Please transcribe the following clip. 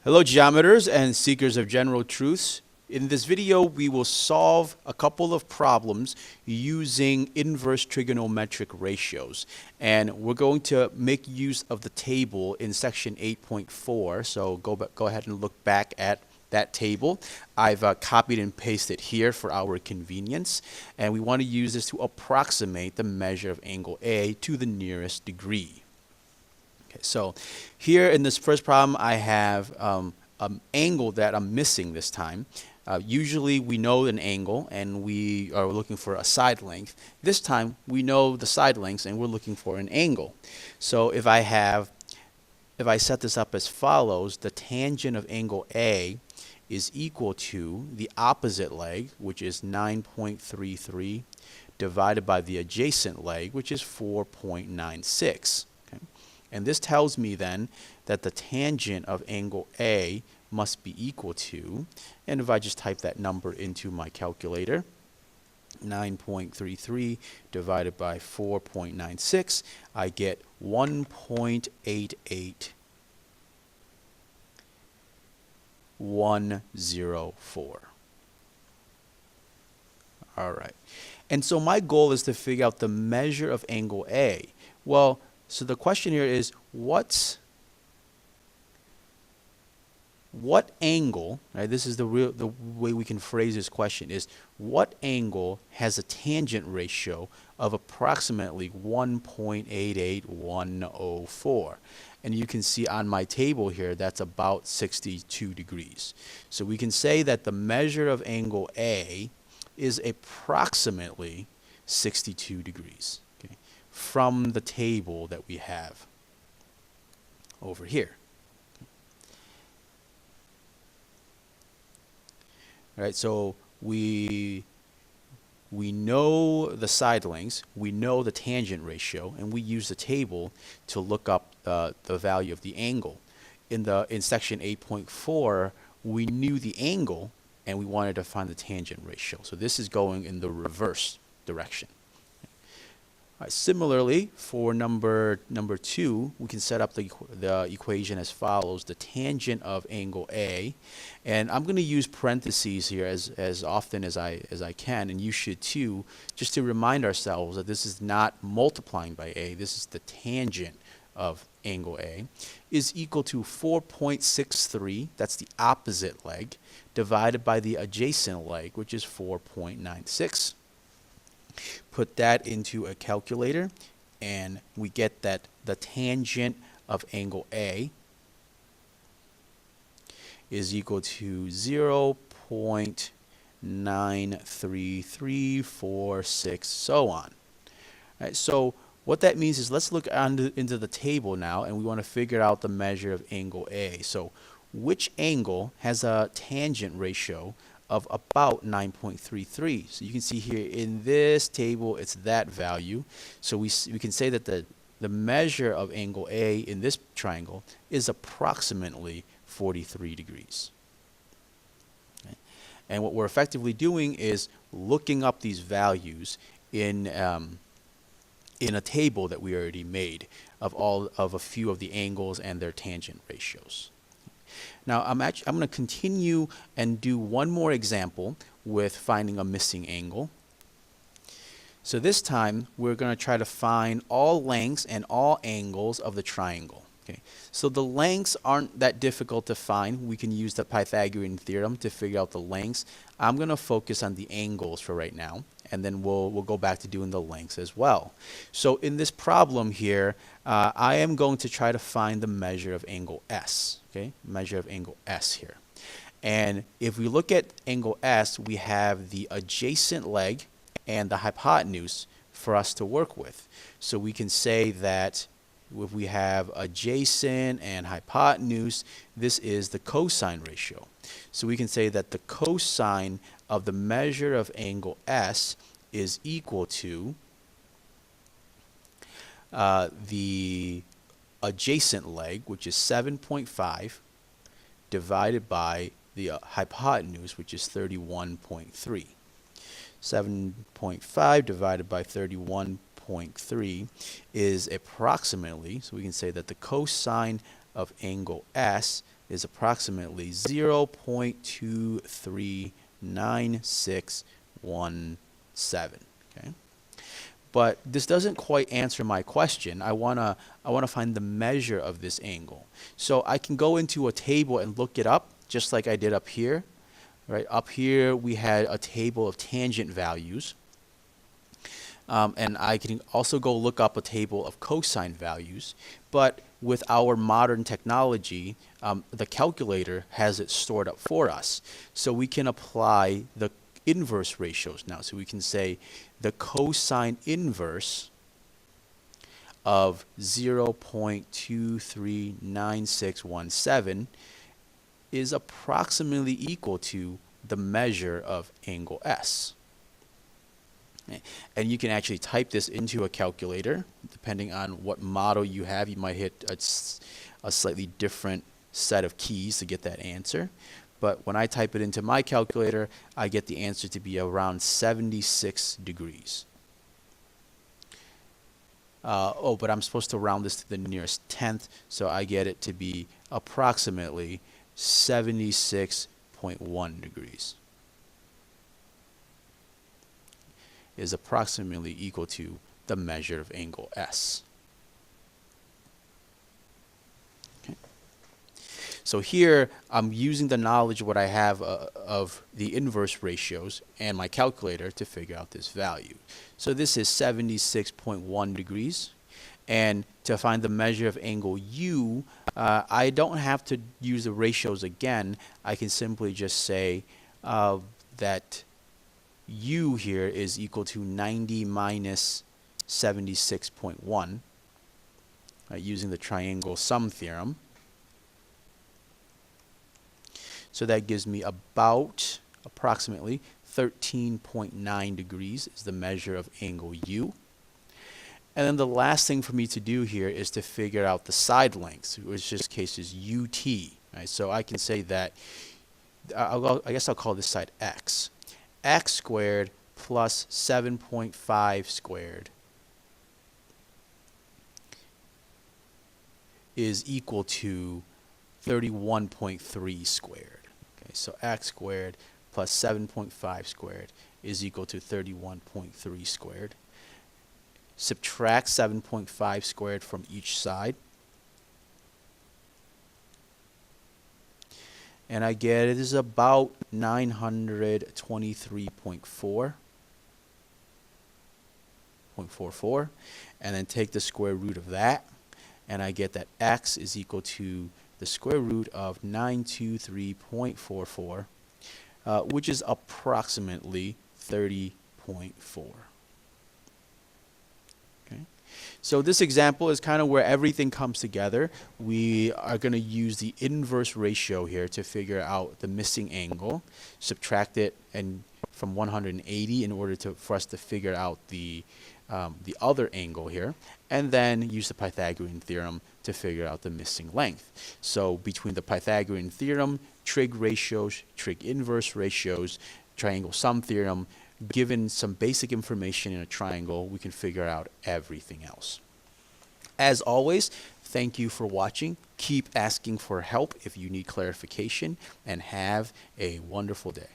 Hello geometers and seekers of general truths. In this video we will solve a couple of problems using inverse trigonometric ratios, and we're going to make use of the table in section 8.4. So go ahead and look back at that table. I've copied and pasted here for our convenience, and we want to use this to approximate the measure of angle A to the nearest degree. Okay, so here in this first problem, I have an angle that I'm missing this time. Usually we know an angle and we are looking for a side length. This time we know the side lengths and we're looking for an angle. So if I set this up as follows, the tangent of angle A is equal to the opposite leg, which is 9.33, divided by the adjacent leg, which is 4.96. And this tells me then that the tangent of angle A must be equal to, and if I just type that number into my calculator, 9.33 divided by 4.96, I get 1.88104. All right. And so my goal is to figure out the measure of angle A. Well, so the question here is, what angle, right, this is the way we can phrase this question, is what angle has a tangent ratio of approximately 1.88104? And you can see on my table here that's about 62 degrees. So we can say that the measure of angle A is approximately 62 degrees. From the table that we have over here. All right, so we know the side lengths, we know the tangent ratio, and we use the table to look up the value of the angle. In section 8.4, we knew the angle and we wanted to find the tangent ratio. So this is going in the reverse direction. Similarly, for number 2, we can set up the equation as follows: the tangent of angle A, and I'm going to use parentheses here as often as I can, and you should too, just to remind ourselves that this is not multiplying by A. This is the tangent of angle A, is equal to 4.63. That's the opposite leg, divided by the adjacent leg, which is 4.96. Put that into a calculator, and we get that the tangent of angle A is equal to 0.93346, so on. All right, so what that means is, let's look into the table now, and we want to figure out the measure of angle A. So which angle has a tangent ratio of about 9.33? So you can see here in this table it's that value. So we can say that the measure of angle A in this triangle is approximately 43 degrees. Okay. And what we're effectively doing is looking up these values in a table that we already made of a few of the angles and their tangent ratios. Now I'm going to continue and do one more example with finding a missing angle. So this time we're going to try to find all lengths and all angles of the triangle. Okay. So the lengths aren't that difficult to find. We can use the Pythagorean theorem to figure out the lengths. I'm going to focus on the angles for right now, and then we'll go back to doing the lengths as well. So in this problem here, I am going to try to find the measure of angle S. Okay, measure of angle S here. And if we look at angle S, we have the adjacent leg and the hypotenuse for us to work with. So we can say that if we have adjacent and hypotenuse, this is the cosine ratio. So we can say that the cosine of the measure of angle S is equal to the adjacent leg, which is 7.5, divided by the hypotenuse, which is 31.3. 7.5 divided by 31.3 is approximately, so we can say that the cosine of angle S is approximately 0.239617. Okay? But this doesn't quite answer my question. I wanna find the measure of this angle. So I can go into a table and look it up, just like I did up here. Right up here, we had a table of tangent values, and I can also go look up a table of cosine values. But with our modern technology, the calculator has it stored up for us, so we can apply the inverse ratios now. So we can say the cosine inverse of 0.239617 is approximately equal to the measure of angle S. And you can actually type this into a calculator. Depending on what model you have, you might hit a slightly different set of keys to get that answer. But when I type it into my calculator, I get the answer to be around 76 degrees. But I'm supposed to round this to the nearest tenth, so I get it to be approximately 76.1 degrees. Is approximately equal to the measure of angle S. So here, I'm using the knowledge what I have of the inverse ratios and my calculator to figure out this value. So this is 76.1 degrees. And to find the measure of angle U, I don't have to use the ratios again. I can simply just say that U here is equal to 90 minus 76.1 using the triangle sum theorem. So that gives me approximately 13.9 degrees is the measure of angle U. And then the last thing for me to do here is to figure out the side lengths, which in this case is UT. Right? So I can say that, I guess I'll call this side X. X squared plus 7.5 squared is equal to 31.3 squared. Okay, so X squared plus 7.5 squared is equal to 31.3 squared. Subtract 7.5 squared from each side. And I get it is about 923.44. And then take the square root of that. And I get that X is equal to the square root of 923.44, which is approximately 30.4. Okay. So this example is kind of where everything comes together. We are going to use the inverse ratio here to figure out the missing angle, subtract it from 180 in order for us to figure out the other angle here, and then use the Pythagorean theorem to figure out the missing length. So between the Pythagorean theorem, trig ratios, trig inverse ratios, triangle sum theorem, given some basic information in a triangle, we can figure out everything else. As always, thank you for watching. Keep asking for help if you need clarification, and have a wonderful day.